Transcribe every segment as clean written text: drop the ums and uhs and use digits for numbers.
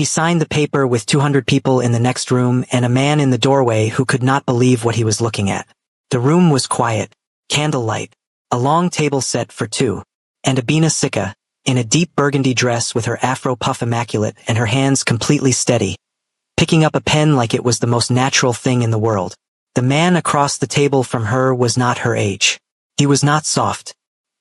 She signed the paper with 200 people in the next room and a man in the doorway who could not believe what he was looking at. The room was quiet, candlelight, a long table set for two, and Abina Sikka, in a deep burgundy dress with her afro puff immaculate and her hands completely steady, picking up a pen like it was the most natural thing in the world. The man across the table from her was not her age. He was not soft.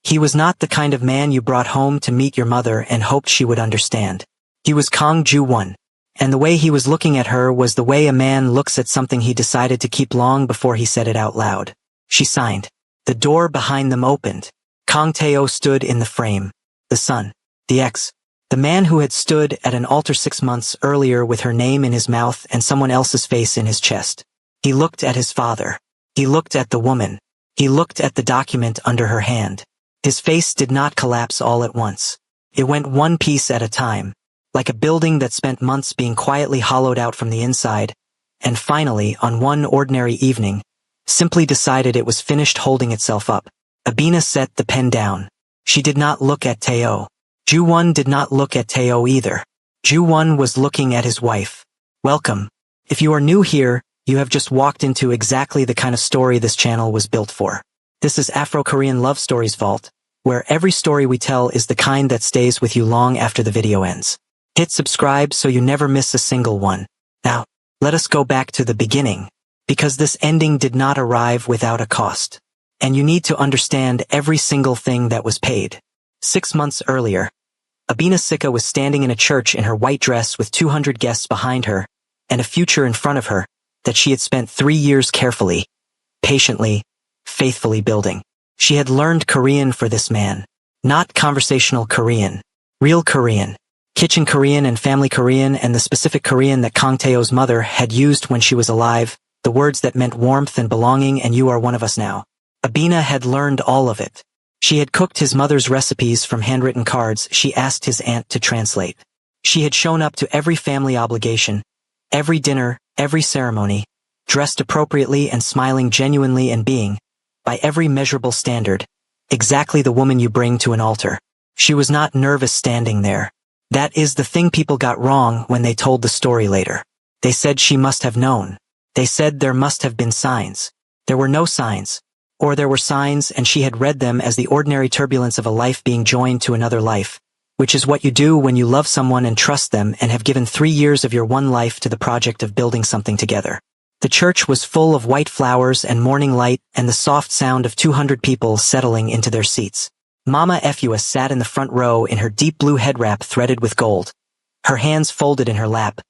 He was not the kind of man you brought home to meet your mother and hoped she would understand. He was Kang Ju-won, and the way he was looking at her was the way a man looks at something he decided to keep long before he said it out loud. She signed. The door behind them opened. Kang Tae-oh stood in the frame. The son, the ex, the man who had stood at an altar 6 months earlier with her name in his mouth and someone else's face in his chest. He looked at his father. He looked at the woman. He looked at the document under her hand. His face did not collapse all at once. It went one piece at a time, like a building that spent months being quietly hollowed out from the inside, and finally, on one ordinary evening, simply decided it was finished holding itself up. Abina set the pen down. She did not look at Tae-oh. Ju-won did not look at Tae-oh either. Ju-won was looking at his wife. Welcome. If you are new here, you have just walked into exactly the kind of story this channel was built for. This is Afro-Korean Love Stories Vault, where every story we tell is the kind that stays with you long after the video ends. Hit subscribe so you never miss a single one. Now, let us go back to the beginning, because this ending did not arrive without a cost. And you need to understand every single thing that was paid. 6 months earlier, Abina Sikka was standing in a church in her white dress with 200 guests behind her, and a future in front of her that she had spent 3 years carefully, patiently, faithfully building. She had learned Korean for this man. Not conversational Korean. Real Korean. Kitchen Korean and family Korean and the specific Korean that Kang Tae-oh's mother had used when she was alive, the words that meant warmth and belonging and you are one of us now. Abina had learned all of it. She had cooked his mother's recipes from handwritten cards she asked his aunt to translate. She had shown up to every family obligation, every dinner, every ceremony, dressed appropriately and smiling genuinely and being, by every measurable standard, exactly the woman you bring to an altar. She was not nervous standing there. That is the thing people got wrong when they told the story later. They said she must have known. They said there must have been signs. There were no signs. Or there were signs and she had read them as the ordinary turbulence of a life being joined to another life, which is what you do when you love someone and trust them and have given 3 years of your one life to the project of building something together. The church was full of white flowers and morning light and the soft sound of 200 people settling into their seats. Mama Efua sat in the front row in her deep blue head wrap threaded with gold, her hands folded in her lap,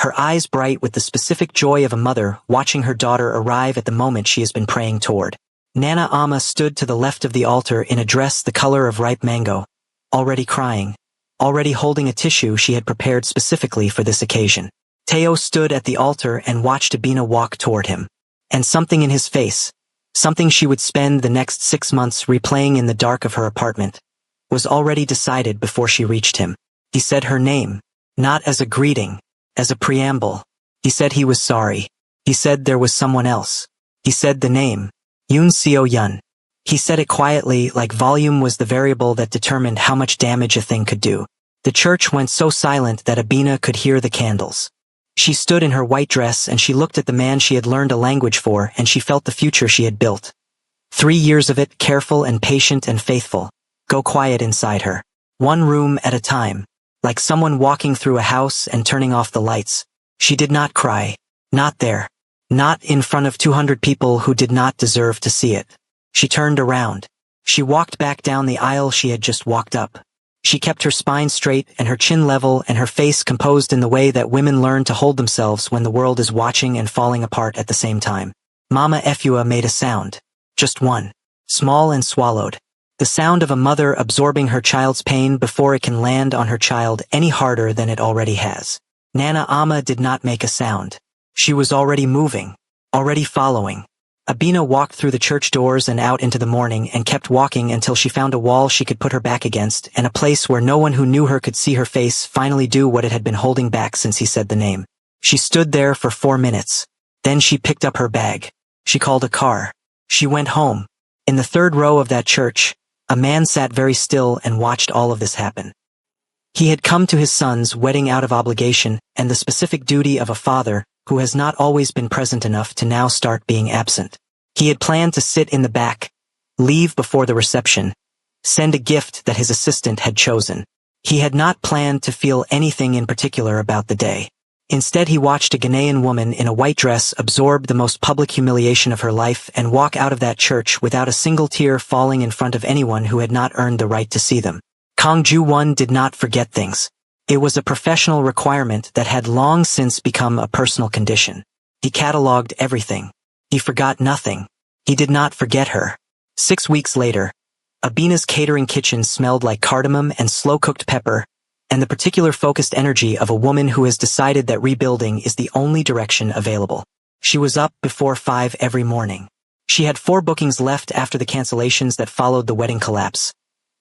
her eyes bright with the specific joy of a mother watching her daughter arrive at the moment she has been praying toward. Nana Amma stood to the left of the altar in a dress the color of ripe mango, already crying, already holding a tissue she had prepared specifically for this occasion. Tae-oh stood at the altar and watched Abina walk toward him. And something in his face, something she would spend the next 6 months replaying in the dark of her apartment, was already decided before she reached him. He said her name, not as a greeting, as a preamble. He said he was sorry. He said there was someone else. He said the name. Yoon Seo-yeon. He said it quietly, like volume was the variable that determined how much damage a thing could do. The church went so silent that Abina could hear the candles. She stood in her white dress and she looked at the man she had learned a language for and she felt the future she had built. 3 years of it, careful and patient and faithful, go quiet inside her. One room at a time, like someone walking through a house and turning off the lights. She did not cry. Not there. Not in front of 200 people who did not deserve to see it. She turned around. She walked back down the aisle she had just walked up. She kept her spine straight and her chin level and her face composed in the way that women learn to hold themselves when the world is watching and falling apart at the same time. Mama Efua made a sound. Just one. Small and swallowed. The sound of a mother absorbing her child's pain before it can land on her child any harder than it already has. Nana Amma did not make a sound. She was already moving, already following. Abina walked through the church doors and out into the morning and kept walking until she found a wall she could put her back against and a place where no one who knew her could see her face finally do what it had been holding back since he said the name. She stood there for 4 minutes. Then she picked up her bag. She called a car. She went home. In the 3rd row of that church, a man sat very still and watched all of this happen. He had come to his son's wedding out of obligation and the specific duty of a father who has not always been present enough to now start being absent. He had planned to sit in the back, leave before the reception, send a gift that his assistant had chosen. He had not planned to feel anything in particular about the day. Instead, he watched a Ghanaian woman in a white dress absorb the most public humiliation of her life and walk out of that church without a single tear falling in front of anyone who had not earned the right to see them. Kang Ju-won did not forget things. It was a professional requirement that had long since become a personal condition. He catalogued everything. He forgot nothing. He did not forget her. 6 weeks later, Abina's catering kitchen smelled like cardamom and slow-cooked pepper, and the particular focused energy of a woman who has decided that rebuilding is the only direction available. She was up before 5 every morning. She had 4 bookings left after the cancellations that followed the wedding collapse.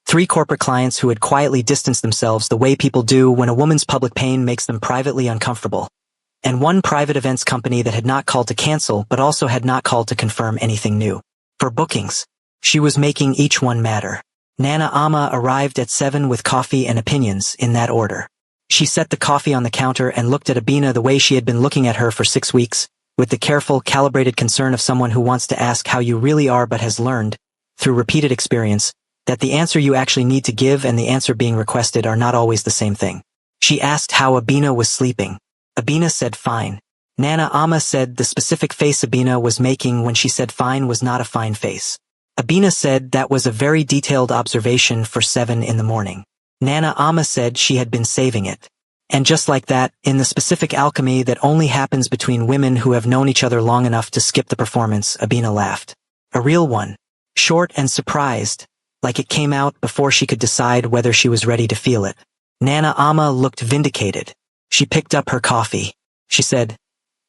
3 corporate clients who had quietly distanced themselves the way people do when a woman's public pain makes them privately uncomfortable. And 1 private events company that had not called to cancel but also had not called to confirm anything new. For bookings, she was making each one matter. Nana Ama arrived at 7 with coffee and opinions in that order. She set the coffee on the counter and looked at Abina the way she had been looking at her for 6 weeks, with the careful, calibrated concern of someone who wants to ask how you really are but has learned, through repeated experience, that the answer you actually need to give and the answer being requested are not always the same thing. She asked how Abina was sleeping. Abina said fine. Nana Ama said the specific face Abina was making when she said fine was not a fine face. Abina said that was a very detailed observation for 7 in the morning. Nana Ama said she had been saving it. And just like that, in the specific alchemy that only happens between women who have known each other long enough to skip the performance, Abina laughed. A real one. Short and surprised, like it came out before she could decide whether she was ready to feel it. Nana Ama looked vindicated. She picked up her coffee. She said,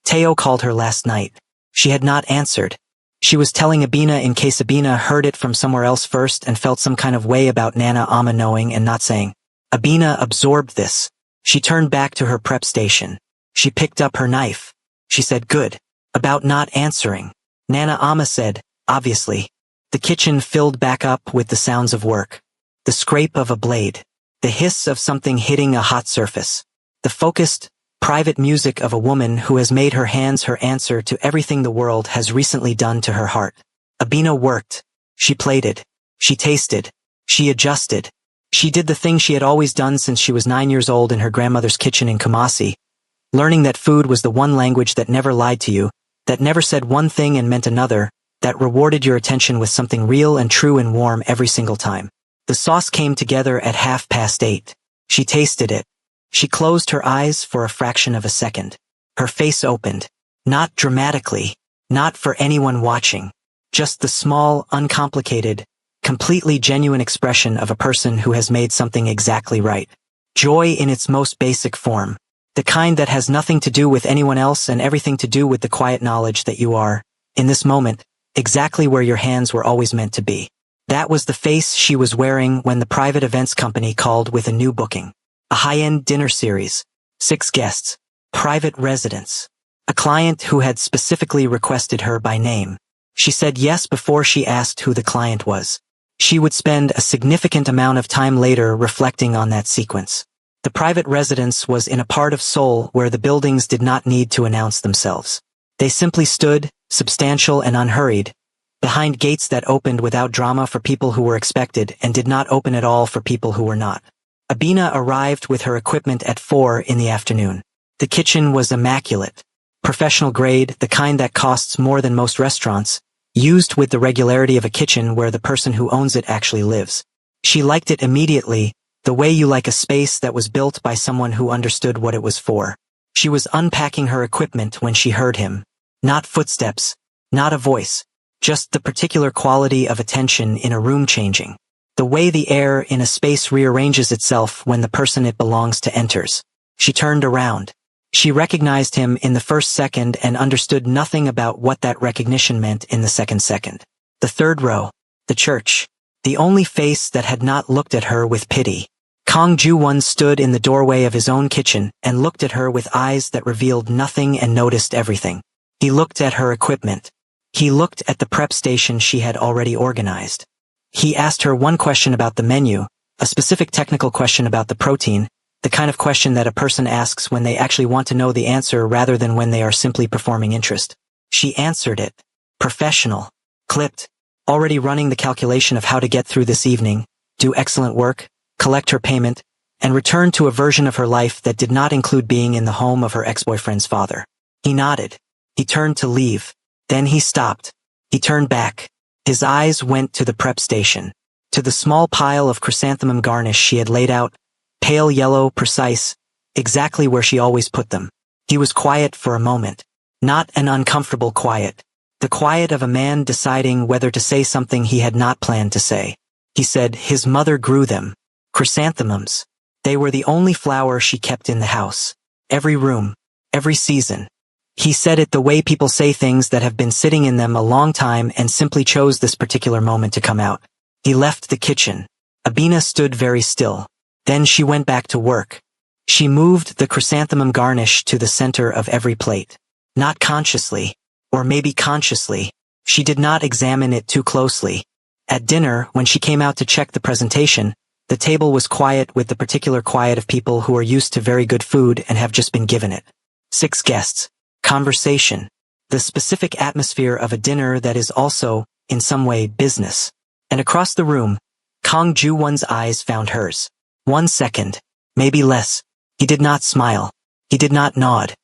Teo called her last night. She had not answered. She was telling Abina in case Abina heard it from somewhere else first and felt some kind of way about Nana Ama knowing and not saying. Abina absorbed this. She turned back to her prep station. She picked up her knife. She said good. About not answering. Nana Ama said, obviously. The kitchen filled back up with the sounds of work. The scrape of a blade. The hiss of something hitting a hot surface. The focused, private music of a woman who has made her hands her answer to everything the world has recently done to her heart. Abina worked. She plated. She tasted. She adjusted. She did the thing she had always done since she was 9 years old in her grandmother's kitchen in Kumasi, learning that food was the one language that never lied to you, that never said one thing and meant another, that rewarded your attention with something real and true and warm every single time. The sauce came together at 8:30. She tasted it. She closed her eyes for a fraction of a second. Her face opened. Not dramatically. Not for anyone watching. Just the small, uncomplicated, completely genuine expression of a person who has made something exactly right. Joy in its most basic form. The kind that has nothing to do with anyone else and everything to do with the quiet knowledge that you are, in this moment, exactly where your hands were always meant to be. That was the face she was wearing when the private events company called with a new booking. A high-end dinner series. 6 guests. Private residence. A client who had specifically requested her by name. She said yes before she asked who the client was. She would spend a significant amount of time later reflecting on that sequence. The private residence was in a part of Seoul where the buildings did not need to announce themselves. They simply stood, substantial and unhurried, behind gates that opened without drama for people who were expected and did not open at all for people who were not. Abina arrived with her equipment at 4 in the afternoon. The kitchen was immaculate. Professional grade, the kind that costs more than most restaurants, used with the regularity of a kitchen where the person who owns it actually lives. She liked it immediately, the way you like a space that was built by someone who understood what it was for. She was unpacking her equipment when she heard him. Not footsteps, not a voice, just the particular quality of attention in a room changing. The way the air in a space rearranges itself when the person it belongs to enters. She turned around. She recognized him in the first second and understood nothing about what that recognition meant in the second second. The third row. The church. The only face that had not looked at her with pity. Kang Ju-won stood in the doorway of his own kitchen and looked at her with eyes that revealed nothing and noticed everything. He looked at her equipment. He looked at the prep station she had already organized. He asked her one question about the menu, a specific technical question about the protein, the kind of question that a person asks when they actually want to know the answer rather than when they are simply performing interest. She answered it. Professional. Clipped. Already running the calculation of how to get through this evening, do excellent work, collect her payment, and return to a version of her life that did not include being in the home of her ex-boyfriend's father. He nodded. He turned to leave. Then he stopped. He turned back. His eyes went to the prep station, to the small pile of chrysanthemum garnish she had laid out, pale yellow, precise, exactly where she always put them. He was quiet for a moment. Not an uncomfortable quiet. The quiet of a man deciding whether to say something he had not planned to say. He said his mother grew them. Chrysanthemums. They were the only flower she kept in the house. Every room. Every season. He said it the way people say things that have been sitting in them a long time and simply chose this particular moment to come out. He left the kitchen. Abina stood very still. Then she went back to work. She moved the chrysanthemum garnish to the center of every plate. Not consciously. Or maybe consciously. She did not examine it too closely. At dinner, when she came out to check the presentation, the table was quiet with the particular quiet of people who are used to very good food and have just been given it. 6 guests. Conversation. The specific atmosphere of a dinner that is also, in some way, business. And across the room, Kang Ju-won's eyes found hers. 1 second. Maybe less. He did not smile. He did not nod.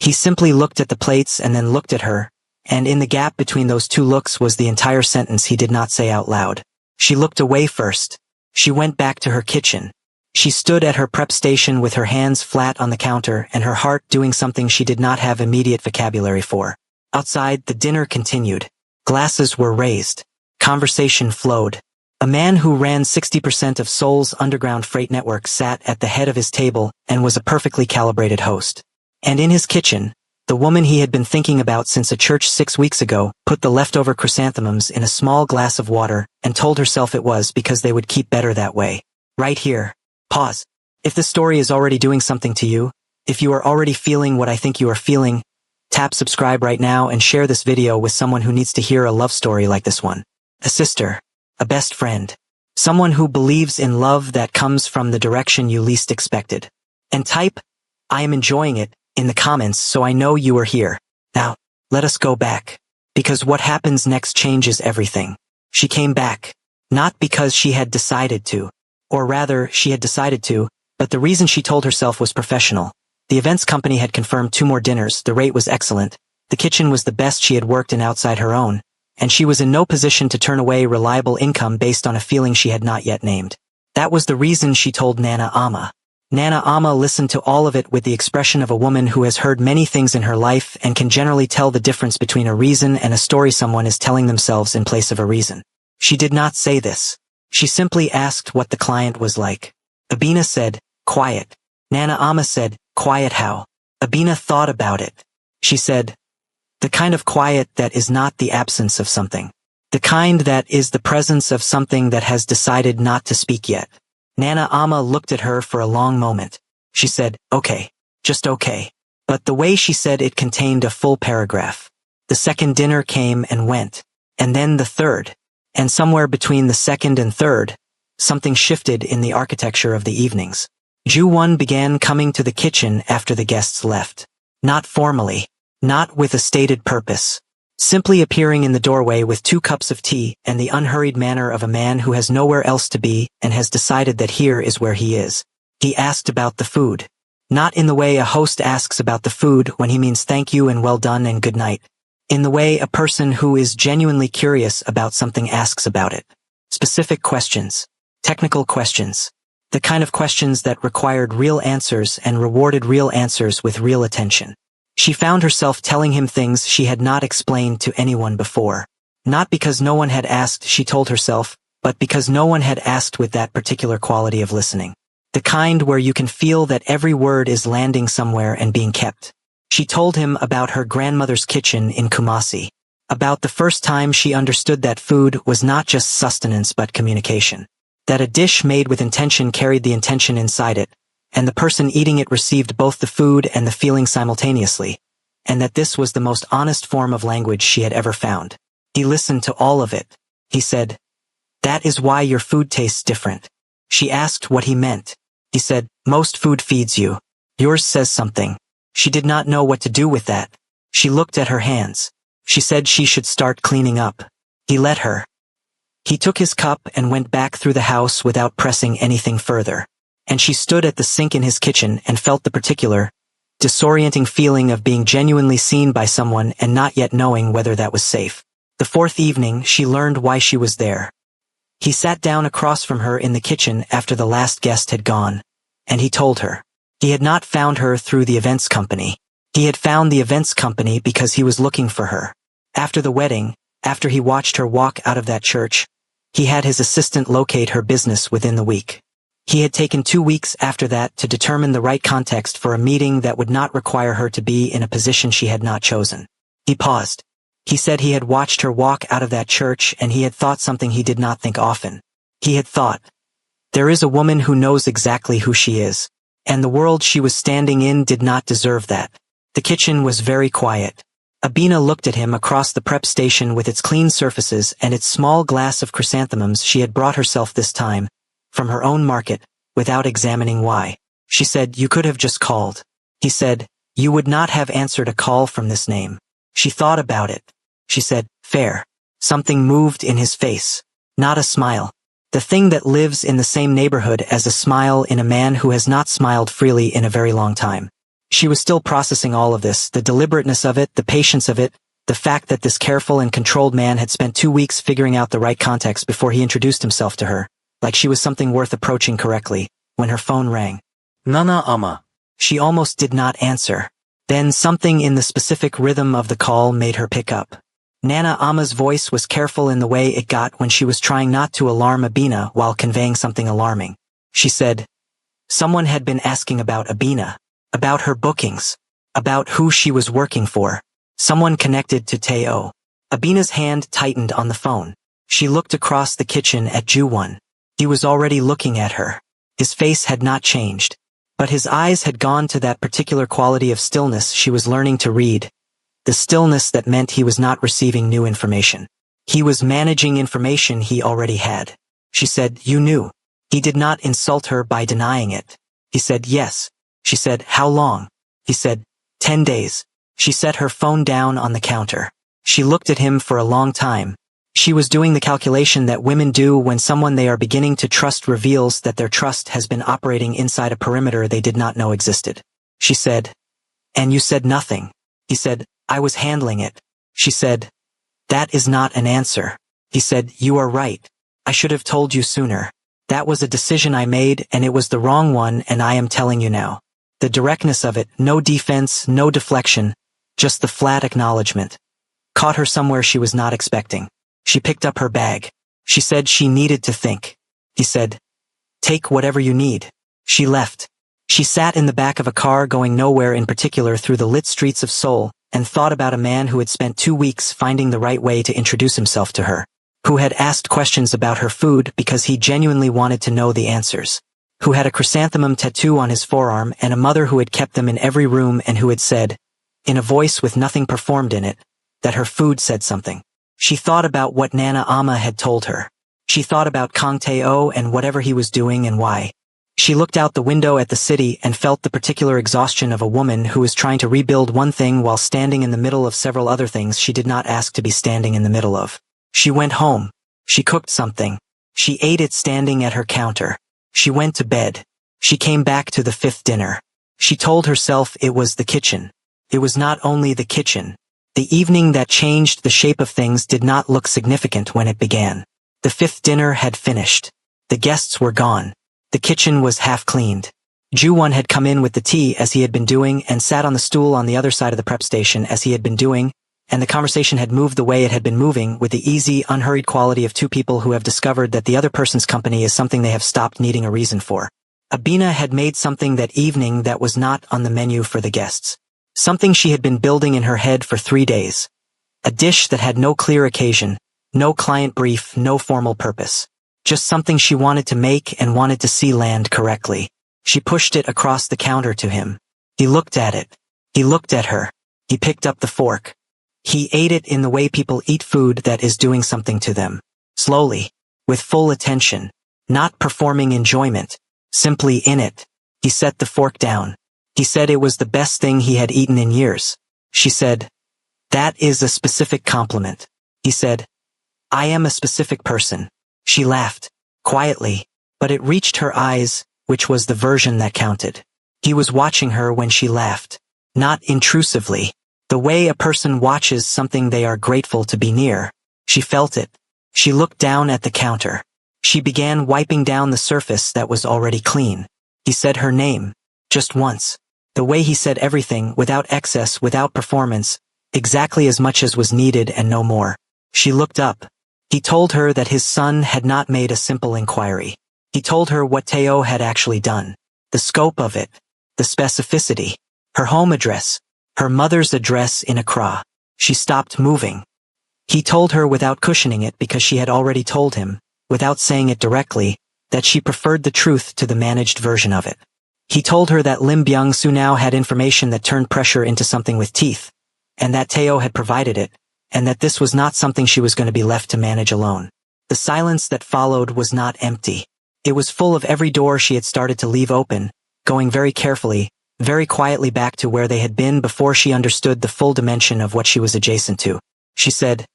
He simply looked at the plates and then looked at her, and in the gap between those two looks was the entire sentence he did not say out loud. She looked away first. She went back to her kitchen. She stood at her prep station with her hands flat on the counter and her heart doing something she did not have immediate vocabulary for. Outside, the dinner continued. Glasses were raised. Conversation flowed. A man who ran 60% of Seoul's underground freight network sat at the head of his table and was a perfectly calibrated host. And in his kitchen, the woman he had been thinking about since a church 6 weeks ago put the leftover chrysanthemums in a small glass of water and told herself it was because they would keep better that way. Right here. Pause. If the story is already doing something to you, if you are already feeling what I think you are feeling, tap subscribe right now and share this video with someone who needs to hear a love story like this one. A sister. A best friend. Someone who believes in love that comes from the direction you least expected. And type, I am enjoying it, in the comments so I know you are here. Now, let us go back. Because what happens next changes everything. She came back. Not because she had decided to. Or rather, she had decided to, but the reason she told herself was professional. The events company had confirmed 2 more dinners, the rate was excellent, the kitchen was the best she had worked in outside her own, and she was in no position to turn away reliable income based on a feeling she had not yet named. That was the reason she told Nana Ama. Nana Ama listened to all of it with the expression of a woman who has heard many things in her life and can generally tell the difference between a reason and a story someone is telling themselves in place of a reason. She did not say this. She simply asked what the client was like. Abina said, quiet. Nana Ama said, quiet how? Abina thought about it. She said, the kind of quiet that is not the absence of something. The kind that is the presence of something that has decided not to speak yet. Nana Ama looked at her for a long moment. She said, okay, just okay. But the way she said it contained a full paragraph. The second dinner came and went. And then the third. And somewhere between the second and third, something shifted in the architecture of the evenings. Ju-won began coming to the kitchen after the guests left. Not formally. Not with a stated purpose. Simply appearing in the doorway with 2 cups of tea and the unhurried manner of a man who has nowhere else to be and has decided that here is where he is. He asked about the food. Not in the way a host asks about the food when he means thank you and well done and good night. In the way a person who is genuinely curious about something asks about it. Specific questions. Technical questions. The kind of questions that required real answers and rewarded real answers with real attention. She found herself telling him things she had not explained to anyone before. Not because no one had asked, she told herself, but because no one had asked with that particular quality of listening. The kind where you can feel that every word is landing somewhere and being kept. She told him about her grandmother's kitchen in Kumasi. About the first time she understood that food was not just sustenance but communication. That a dish made with intention carried the intention inside it. And the person eating it received both the food and the feeling simultaneously, and that this was the most honest form of language she had ever found. He listened to all of it. He said, that is why your food tastes different. She asked what he meant. He said, "Most food feeds you. Yours says something." She did not know what to do with that. She looked at her hands. She said she should start cleaning up. He let her. He took his cup and went back through the house without pressing anything further. And she stood at the sink in his kitchen and felt the particular, disorienting feeling of being genuinely seen by someone and not yet knowing whether that was safe. The fourth evening, she learned why she was there. He sat down across from her in the kitchen after the last guest had gone, and he told her. He had not found her through the events company. He had found the events company because he was looking for her. After the wedding, after he watched her walk out of that church, he had his assistant locate her business within the week. He had taken 2 weeks after that to determine the right context for a meeting that would not require her to be in a position she had not chosen. He paused. He said he had watched her walk out of that church and he had thought something he did not think often. He had thought, there is a woman who knows exactly who she is, and the world she was standing in did not deserve that. The kitchen was very quiet. Abina looked at him across the prep station with its clean surfaces and its small glass of chrysanthemums she had brought herself this time, from her own market, without examining why. She said, "You could have just called." He said, "You would not have answered a call from this name." She thought about it. She said, "Fair." Something moved in his face. Not a smile. The thing that lives in the same neighborhood as a smile in a man who has not smiled freely in a very long time. She was still processing all of this, the deliberateness of it, the patience of it, the fact that this careful and controlled man had spent 2 weeks figuring out the right context before he introduced himself to her, like she was something worth approaching correctly, when her phone rang. "Nana ama." She almost did not answer. Then something in the specific rhythm of the call made her pick up. Nana Ama's voice was careful in the way it got when she was trying not to alarm Abina while conveying something alarming. She said, someone had been asking about Abina, about her bookings, about who she was working for. Someone connected to Teo. Abina's hand tightened on the phone. She looked across the kitchen at Juwon. He was already looking at her. His face had not changed, but his eyes had gone to that particular quality of stillness she was learning to read. The stillness that meant he was not receiving new information. He was managing information he already had. She said, "You knew." He did not insult her by denying it. He said, "Yes." She said, "How long?" He said, 10 days. She set her phone down on the counter. She looked at him for a long time. She was doing the calculation that women do when someone they are beginning to trust reveals that their trust has been operating inside a perimeter they did not know existed. She said, "And you said nothing." He said, "I was handling it." She said, "That is not an answer." He said, "You are right. I should have told you sooner. That was a decision I made and it was the wrong one and I am telling you now." The directness of it, no defense, no deflection, just the flat acknowledgement, caught her somewhere she was not expecting. She picked up her bag. She said she needed to think. He said, "Take whatever you need." She left. She sat in the back of a car going nowhere in particular through the lit streets of Seoul and thought about a man who had spent 2 weeks finding the right way to introduce himself to her, who had asked questions about her food because he genuinely wanted to know the answers, who had a chrysanthemum tattoo on his forearm and a mother who had kept them in every room and who had said, in a voice with nothing performed in it, that her food said something. She thought about what Nana Ama had told her. She thought about Kang Tae-oh and whatever he was doing and why. She looked out the window at the city and felt the particular exhaustion of a woman who is trying to rebuild one thing while standing in the middle of several other things she did not ask to be standing in the middle of. She went home. She cooked something. She ate it standing at her counter. She went to bed. She came back to the 5th dinner. She told herself it was the kitchen. It was not only the kitchen. The evening that changed the shape of things did not look significant when it began. The 5th dinner had finished. The guests were gone. The kitchen was half cleaned. Juwon had come in with the tea as he had been doing and sat on the stool on the other side of the prep station as he had been doing, and the conversation had moved the way it had been moving with the easy, unhurried quality of two people who have discovered that the other person's company is something they have stopped needing a reason for. Abina had made something that evening that was not on the menu for the guests. Something she had been building in her head for 3 days. A dish that had no clear occasion, no client brief, no formal purpose. Just something she wanted to make and wanted to see land correctly. She pushed it across the counter to him. He looked at it. He looked at her. He picked up the fork. He ate it in the way people eat food that is doing something to them. Slowly. With full attention. Not performing enjoyment. Simply in it. He set the fork down. He said it was the best thing he had eaten in years. She said, "That is a specific compliment." He said, "I am a specific person." She laughed, quietly, but it reached her eyes, which was the version that counted. He was watching her when she laughed. Not intrusively. The way a person watches something they are grateful to be near. She felt it. She looked down at the counter. She began wiping down the surface that was already clean. He said her name. Just once. The way he said everything, without excess, without performance, exactly as much as was needed and no more. She looked up. He told her that his son had not made a simple inquiry. He told her what Teo had actually done. The scope of it. The specificity. Her home address. Her mother's address in Accra. She stopped moving. He told her without cushioning it because she had already told him, without saying it directly, that she preferred the truth to the managed version of it. He told her that Lim Byung-soo now had information that turned pressure into something with teeth, and that Teo had provided it, and that this was not something she was going to be left to manage alone. The silence that followed was not empty. It was full of every door she had started to leave open, going very carefully, very quietly back to where they had been before she understood the full dimension of what she was adjacent to. She said,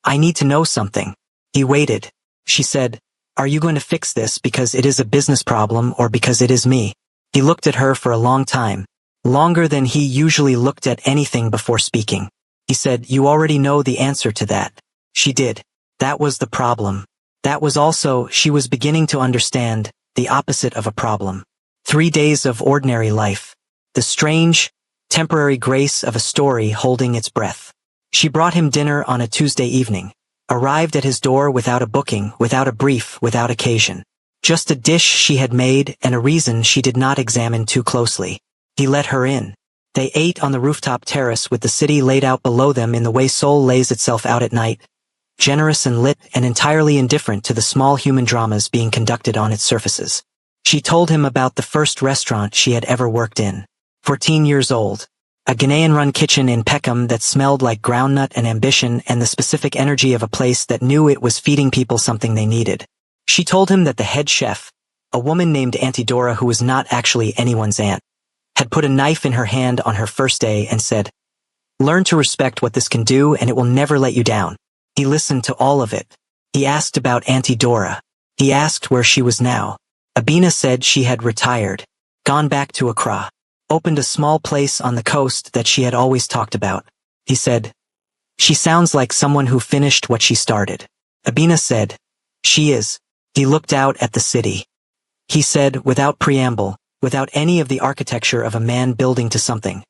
"I need to know something." He waited. She said, "Are you going to fix this because it is a business problem or because it is me?" He looked at her for a long time, longer than he usually looked at anything before speaking. He said, "You already know the answer to that." She did. That was the problem. That was also, she was beginning to understand, the opposite of a problem. 3 days of ordinary life. The strange, temporary grace of a story holding its breath. She brought him dinner on a Tuesday evening. Arrived at his door without a booking, without a brief, without occasion. Just a dish she had made and a reason she did not examine too closely. He let her in. They ate on the rooftop terrace with the city laid out below them in the way Seoul lays itself out at night, generous and lit and entirely indifferent to the small human dramas being conducted on its surfaces. She told him about the first restaurant she had ever worked in. 14 years old. A Ghanaian-run kitchen in Peckham that smelled like groundnut and ambition and the specific energy of a place that knew it was feeding people something they needed. She told him that the head chef, a woman named Auntie Dora who was not actually anyone's aunt, had put a knife in her hand on her first day and said, "Learn to respect what this can do and it will never let you down." He listened to all of it. He asked about Auntie Dora. He asked where she was now. Abina said she had retired, gone back to Accra. Opened a small place on the coast that she had always talked about. He said, "She sounds like someone who finished what she started." Abina said, "She is." He looked out at the city. He said, without preamble, without any of the architecture of a man building to something,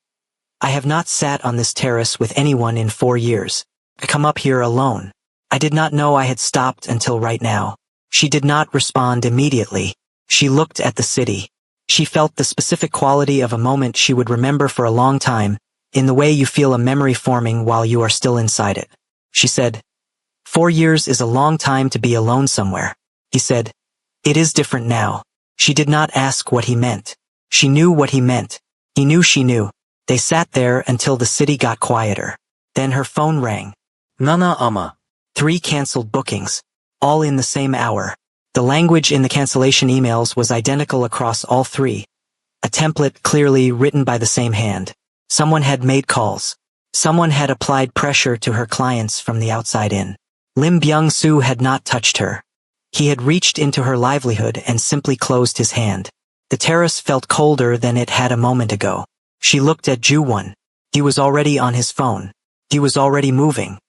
"I have not sat on this terrace with anyone in 4 years. I come up here alone. I did not know I had stopped until right now." She did not respond immediately. She looked at the city. She felt the specific quality of a moment she would remember for a long time, in the way you feel a memory forming while you are still inside it. She said, 4 years is a long time to be alone somewhere." He said, "It is different now." She did not ask what he meant. She knew what he meant. He knew she knew. They sat there until the city got quieter. Then her phone rang. "Nana ama." 3 canceled bookings. All in the same hour. The language in the cancellation emails was identical across all 3. A template clearly written by the same hand. Someone had made calls. Someone had applied pressure to her clients from the outside in. Lim Byung-soo had not touched her. He had reached into her livelihood and simply closed his hand. The terrace felt colder than it had a moment ago. She looked at Ju-won. He was already on his phone. He was already moving.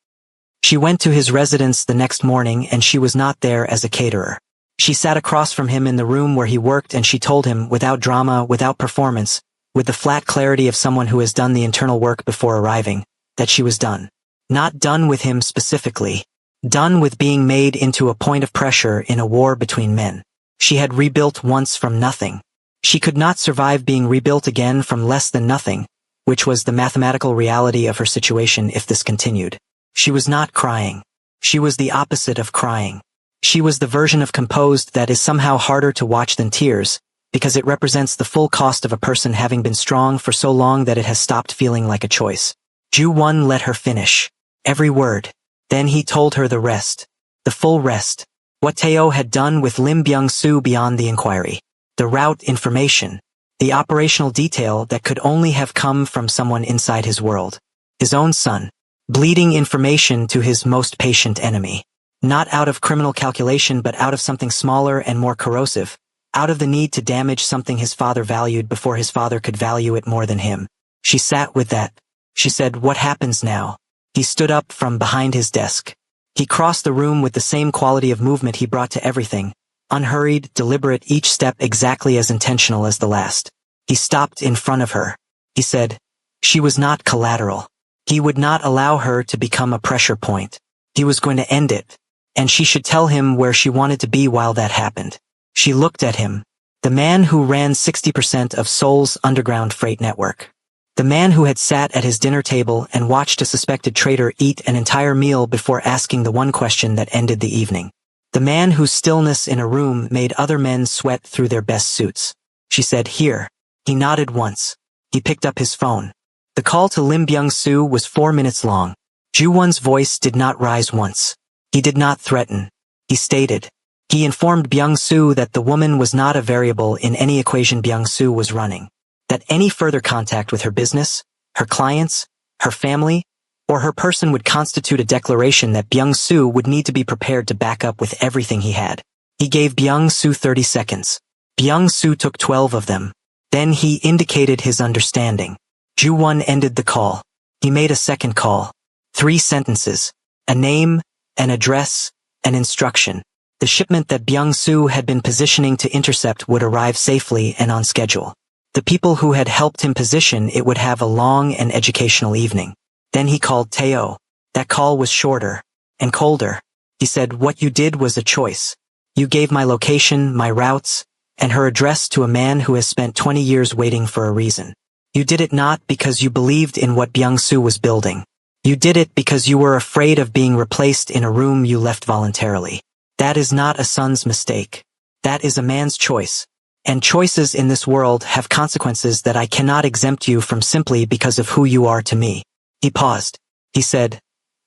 She went to his residence the next morning and she was not there as a caterer. She sat across from him in the room where he worked and she told him, without drama, without performance, with the flat clarity of someone who has done the internal work before arriving, that she was done. Not done with him specifically. Done with being made into a point of pressure in a war between men. She had rebuilt once from nothing. She could not survive being rebuilt again from less than nothing, which was the mathematical reality of her situation if this continued. She was not crying. She was the opposite of crying. She was the version of composed that is somehow harder to watch than tears, because it represents the full cost of a person having been strong for so long that it has stopped feeling like a choice. Ju-won let her finish. Every word. Then he told her the rest. The full rest. What Teo had done with Lim Byung-soo beyond the inquiry. The route information. The operational detail that could only have come from someone inside his world. His own son. Bleeding information to his most patient enemy. Not out of criminal calculation but out of something smaller and more corrosive. Out of the need to damage something his father valued before his father could value it more than him. She sat with that. She said, "What happens now?" He stood up from behind his desk. He crossed the room with the same quality of movement he brought to everything. Unhurried, deliberate, each step exactly as intentional as the last. He stopped in front of her. He said, she was not collateral. He would not allow her to become a pressure point. He was going to end it. And she should tell him where she wanted to be while that happened. She looked at him. The man who ran 60% of Seoul's underground freight network. The man who had sat at his dinner table and watched a suspected traitor eat an entire meal before asking the one question that ended the evening. The man whose stillness in a room made other men sweat through their best suits. She said, "Here." He nodded once. He picked up his phone. The call to Lim Byung-soo was 4 minutes long. Ju-won's voice did not rise once. He did not threaten. He stated. He informed Byung-soo that the woman was not a variable in any equation Byung-soo was running. That any further contact with her business, her clients, her family, or her person would constitute a declaration that Byung-soo would need to be prepared to back up with everything he had. He gave Byung-soo 30 seconds. Byung-soo took 12 of them. Then he indicated his understanding. Ju-won ended the call. He made a second call. 3 sentences. A name, an address, an instruction. The shipment that Byung-soo had been positioning to intercept would arrive safely and on schedule. The people who had helped him position it would have a long and educational evening. Then he called Teo. That call was shorter and colder. He said, "What you did was a choice. You gave my location, my routes, and her address to a man who has spent 20 years waiting for a reason. You did it not because you believed in what Byung-soo was building. You did it because you were afraid of being replaced in a room you left voluntarily. That is not a son's mistake. That is a man's choice. And choices in this world have consequences that I cannot exempt you from simply because of who you are to me." He paused. He said,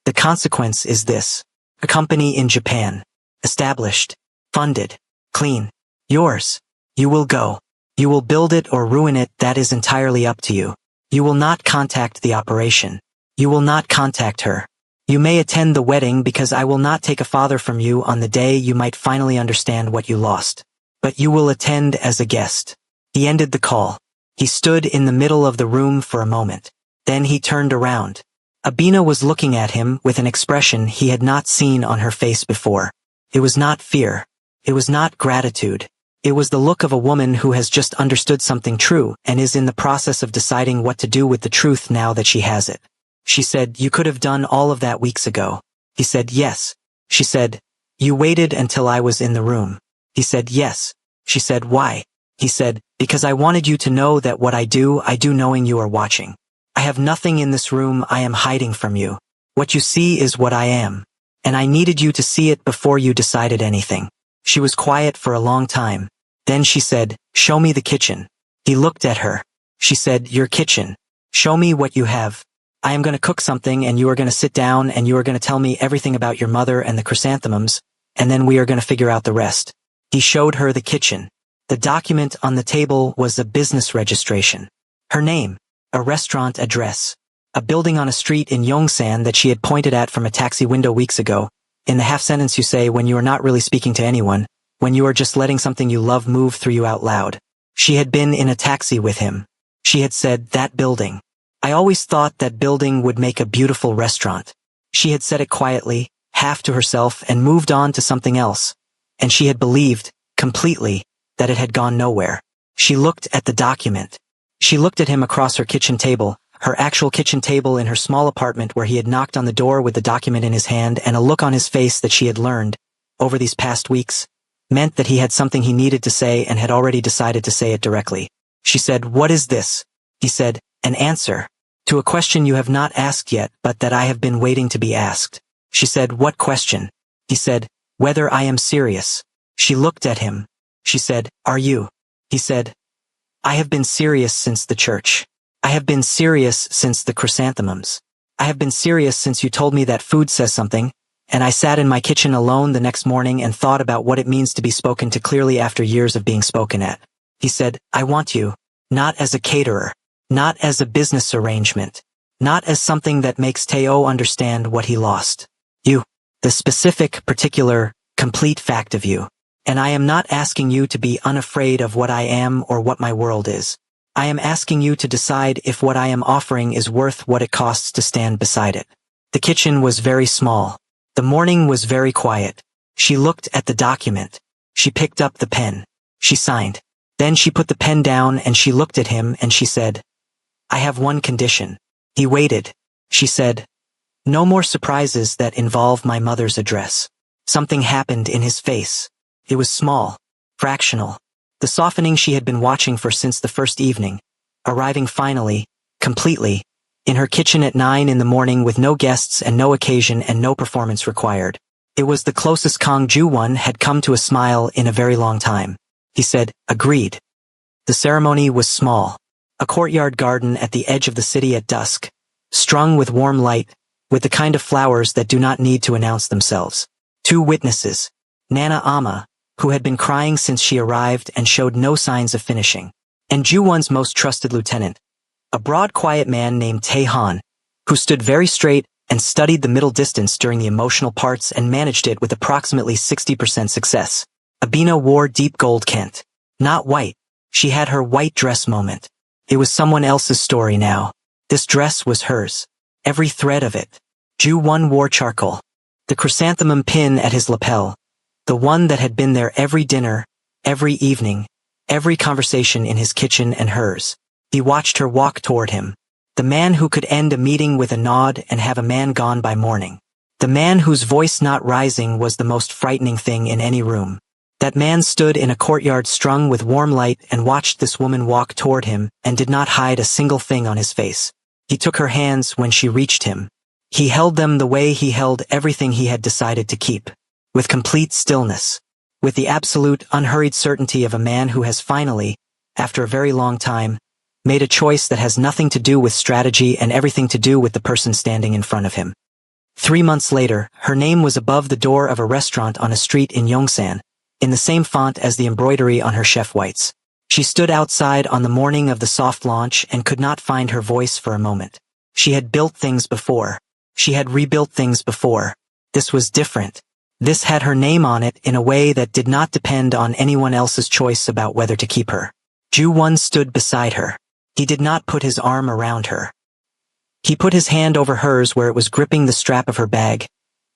"The consequence is this. A company in Japan. Established. Funded. Clean. Yours. You will go. You will build it or ruin it, that is entirely up to you. You will not contact the operation. You will not contact her. You may attend the wedding because I will not take a father from you on the day you might finally understand what you lost. But you will attend as a guest." He ended the call. He stood in the middle of the room for a moment. Then he turned around. Abina was looking at him with an expression he had not seen on her face before. It was not fear. It was not gratitude. It was the look of a woman who has just understood something true and is in the process of deciding what to do with the truth now that she has it. She said, "You could have done all of that weeks ago." He said, "Yes." She said, "You waited until I was in the room." He said, "Yes." She said, "Why?" He said, "Because I wanted you to know that what I do knowing you are watching. I have nothing in this room I am hiding from you. What you see is what I am. And I needed you to see it before you decided anything." She was quiet for a long time. Then she said, "Show me the kitchen." He looked at her. She said, "Your kitchen. Show me what you have. I am going to cook something and you are going to sit down and you are going to tell me everything about your mother and the chrysanthemums, and then we are going to figure out the rest." He showed her the kitchen. The document on the table was a business registration. Her name, a restaurant address, a building on a street in Yongsan that she had pointed at from a taxi window weeks ago. In the half sentence you say when you are not really speaking to anyone, when you are just letting something you love move through you out loud. She had been in a taxi with him. She had said, "That building. I always thought that building would make a beautiful restaurant." She had said it quietly, half to herself, and moved on to something else. And she had believed, completely, that it had gone nowhere. She looked at the document. She looked at him across her kitchen table, her actual kitchen table in her small apartment where he had knocked on the door with the document in his hand, and a look on his face that she had learned, over these past weeks, meant that he had something he needed to say and had already decided to say it directly. She said, "What is this?" He said, "An answer to a question you have not asked yet but that I have been waiting to be asked." She said, "What question?" He said, "Whether I am serious." She looked at him. She said, "Are you?" He said, "I have been serious since the church. I have been serious since the chrysanthemums. I have been serious since you told me that food says something, And I sat in my kitchen alone the next morning and thought about what it means to be spoken to clearly after years of being spoken at. He said, I want you, not as a caterer, not as a business arrangement, not as something that makes Teo understand what he lost. You, the specific, particular, complete fact of you. And I am not asking you to be unafraid of what I am or what my world is. I am asking you to decide if what I am offering is worth what it costs to stand beside it. The kitchen was very small. The morning was very quiet. She looked at the document. She picked up the pen. She signed. Then she put the pen down and she looked at him and she said, I have one condition. He waited. She said, no more surprises that involve my mother's address. Something happened in his face. It was small, fractional. The softening she had been watching for since the first evening, arriving finally, completely, in her kitchen at 9 in the morning with no guests and no occasion and no performance required. It was the closest Kang Ju-won had come to a smile in a very long time. He said, agreed. The ceremony was small. A courtyard garden at the edge of the city at dusk, strung with warm light, with the kind of flowers that do not need to announce themselves. 2 witnesses, Nana Ama, who had been crying since she arrived and showed no signs of finishing, and Ju-won's most trusted lieutenant, a broad quiet man named Tae-han, who stood very straight and studied the middle distance during the emotional parts and managed it with approximately 60% success. Abina wore deep gold Kent. Not white. She had her white dress moment. It was someone else's story now. This dress was hers. Every thread of it. Ju-won wore charcoal. The chrysanthemum pin at his lapel. The one that had been there every dinner, every evening, every conversation in his kitchen and hers. He watched her walk toward him. The man who could end a meeting with a nod and have a man gone by morning. The man whose voice not rising was the most frightening thing in any room. That man stood in a courtyard strung with warm light and watched this woman walk toward him and did not hide a single thing on his face. He took her hands when she reached him. He held them the way he held everything he had decided to keep. With complete stillness. With the absolute, unhurried certainty of a man who has finally, after a very long time, made a choice that has nothing to do with strategy and everything to do with the person standing in front of him. 3 months later, her name was above the door of a restaurant on a street in Yongsan, in the same font as the embroidery on her chef whites. She stood outside on the morning of the soft launch and could not find her voice for a moment. She had built things before. She had rebuilt things before. This was different. This had her name on it in a way that did not depend on anyone else's choice about whether to keep her. Ju-won stood beside her. He did not put his arm around her. He put his hand over hers where it was gripping the strap of her bag,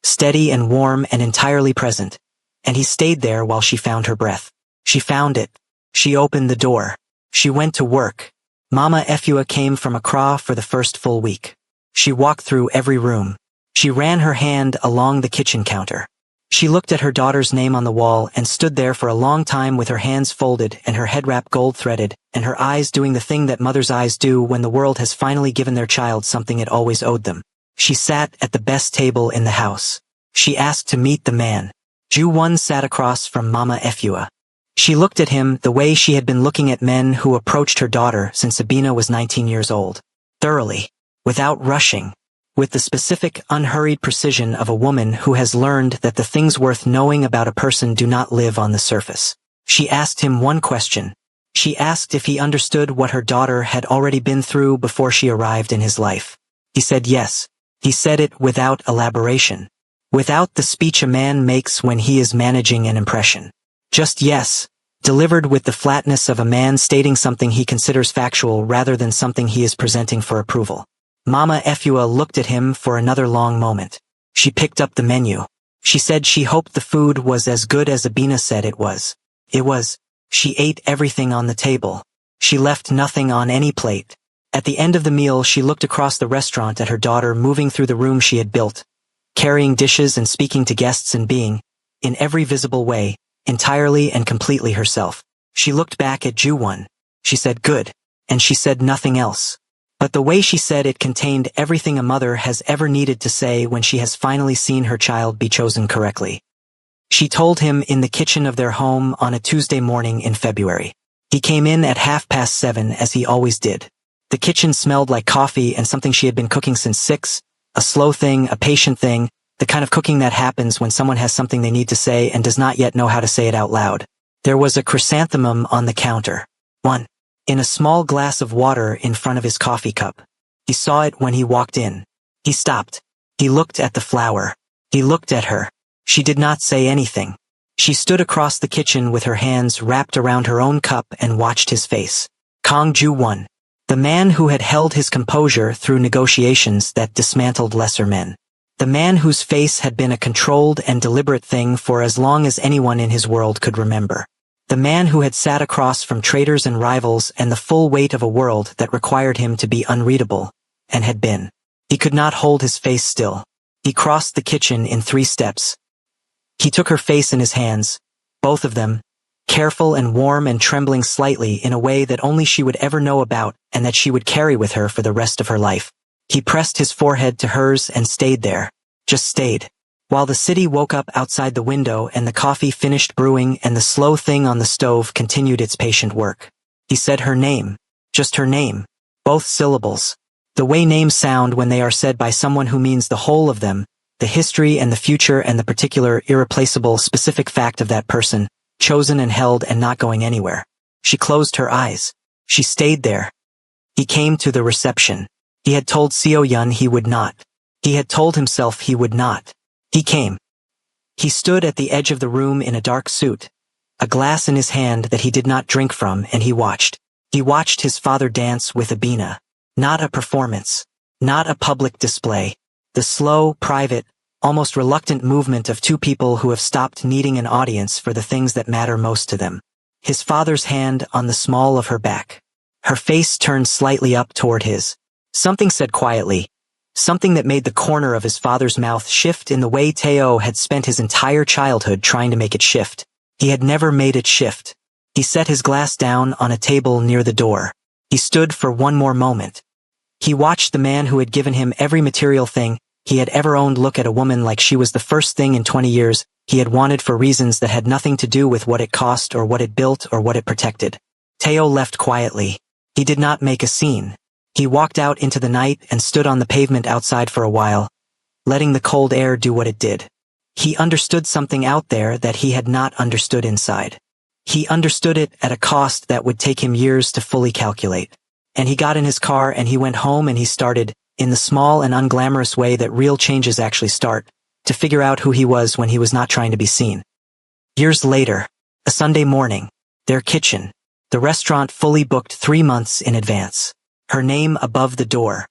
steady and warm and entirely present, and he stayed there while she found her breath. She found it. She opened the door. She went to work. Mama Efua came from Accra for the first full week. She walked through every room. She ran her hand along the kitchen counter. She looked at her daughter's name on the wall and stood there for a long time with her hands folded and her head wrap gold-threaded, and her eyes doing the thing that mother's eyes do when the world has finally given their child something it always owed them. She sat at the best table in the house. She asked to meet the man. Ju-won sat across from Mama Efua. She looked at him the way she had been looking at men who approached her daughter since Sabina was 19 years old. Thoroughly. Without rushing. With the specific, unhurried precision of a woman who has learned that the things worth knowing about a person do not live on the surface. She asked him one question. She asked if he understood what her daughter had already been through before she arrived in his life. He said yes. He said it without elaboration. Without the speech a man makes when he is managing an impression. Just yes, delivered with the flatness of a man stating something he considers factual rather than something he is presenting for approval. Mama Efua looked at him for another long moment. She picked up the menu. She said she hoped the food was as good as Abina said it was. It was. She ate everything on the table. She left nothing on any plate. At the end of the meal she looked across the restaurant at her daughter moving through the room she had built, carrying dishes and speaking to guests and being, in every visible way, entirely and completely herself. She looked back at Ju-won. She said good, and she said nothing else. But the way she said it contained everything a mother has ever needed to say when she has finally seen her child be chosen correctly. She told him in the kitchen of their home on a Tuesday morning in February. He came in at 7:30 as he always did. The kitchen smelled like coffee and something she had been cooking since 6, a slow thing, a patient thing, The kind of cooking that happens when someone has something they need to say and does not yet know how to say it out loud. There was a chrysanthemum on the counter. 1. In a small glass of water in front of his coffee cup. He saw it when he walked in. He stopped. He looked at the flower. He looked at her. She did not say anything. She stood across the kitchen with her hands wrapped around her own cup and watched his face. Kang Ju-won. The man who had held his composure through negotiations that dismantled lesser men. The man whose face had been a controlled and deliberate thing for as long as anyone in his world could remember. The man who had sat across from traitors and rivals and the full weight of a world that required him to be unreadable, and had been. He could not hold his face still. He crossed the kitchen in 3 steps. He took her face in his hands, both of them, careful and warm and trembling slightly in a way that only she would ever know about and that she would carry with her for the rest of her life. He pressed his forehead to hers and stayed there, just stayed. While the city woke up outside the window and the coffee finished brewing and the slow thing on the stove continued its patient work. He said her name, just her name, both syllables. The way names sound when they are said by someone who means the whole of them, the history and the future and the particular, irreplaceable, specific fact of that person, chosen and held and not going anywhere. She closed her eyes. She stayed there. He came to the reception. He had told Seo-yun he would not. He had told himself he would not. He came. He stood at the edge of the room in a dark suit, a glass in his hand that he did not drink from, and he watched. He watched his father dance with Abina. Not a performance. Not a public display. The slow, private, almost reluctant movement of 2 people who have stopped needing an audience for the things that matter most to them. His father's hand on the small of her back. Her face turned slightly up toward his. Something said quietly. Something that made the corner of his father's mouth shift in the way Teo had spent his entire childhood trying to make it shift. He had never made it shift. He set his glass down on a table near the door. He stood for one more moment. He watched the man who had given him every material thing he had ever owned look at a woman like she was the first thing in 20 years he had wanted for reasons that had nothing to do with what it cost or what it built or what it protected. Teo left quietly. He did not make a scene. He walked out into the night and stood on the pavement outside for a while, letting the cold air do what it did. He understood something out there that he had not understood inside. He understood it at a cost that would take him years to fully calculate. And he got in his car and he went home and he started, in the small and unglamorous way that real changes actually start, to figure out who he was when he was not trying to be seen. Years later, a Sunday morning, their kitchen, the restaurant fully booked 3 months in advance. Her name above the door.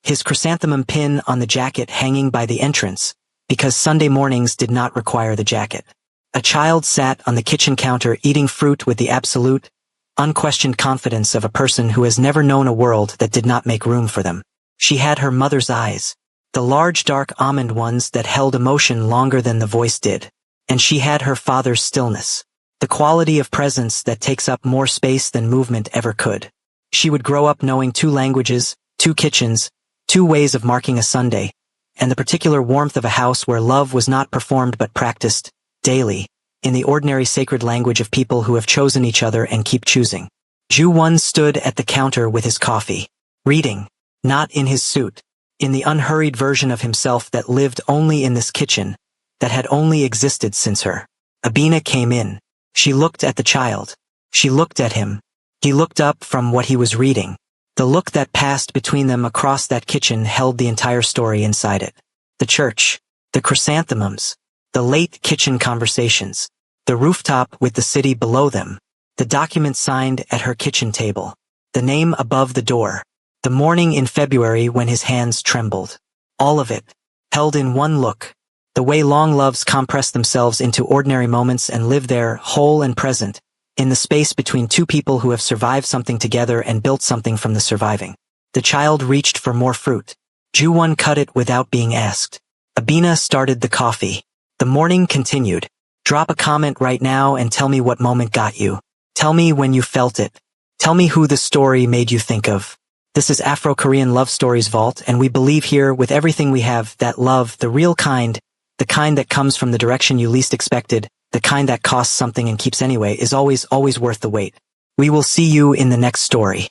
His chrysanthemum pin on the jacket hanging by the entrance, because Sunday mornings did not require the jacket. A child sat on the kitchen counter eating fruit with the absolute, unquestioned confidence of a person who has never known a world that did not make room for them. She had her mother's eyes, the large dark almond ones that held emotion longer than the voice did. And she had her father's stillness, the quality of presence that takes up more space than movement ever could. She would grow up knowing 2 languages, 2 kitchens, 2 ways of marking a Sunday, and the particular warmth of a house where love was not performed but practiced, daily, in the ordinary sacred language of people who have chosen each other and keep choosing. Ju-won stood at the counter with his coffee, reading, not in his suit, in the unhurried version of himself that lived only in this kitchen, that had only existed since her. Abina came in. She looked at the child. She looked at him. He looked up from what he was reading. The look that passed between them across that kitchen held the entire story inside it. The church, the chrysanthemums, the late kitchen conversations, the rooftop with the city below them, the document signed at her kitchen table, the name above the door, the morning in February when his hands trembled. All of it, held in one look, the way long loves compress themselves into ordinary moments and live there, whole and present, in the space between 2 people who have survived something together and built something from the surviving. The child reached for more fruit. Ju-won cut it without being asked. Abina started the coffee. The morning continued. Drop a comment right now and tell me what moment got you. Tell me when you felt it. Tell me who the story made you think of. This is Afro-Korean Love Stories Vault, and we believe here with everything we have that love, the real kind, the kind that comes from the direction you least expected, the kind that costs something and keeps anyway, is always worth the wait. We will see you in the next story.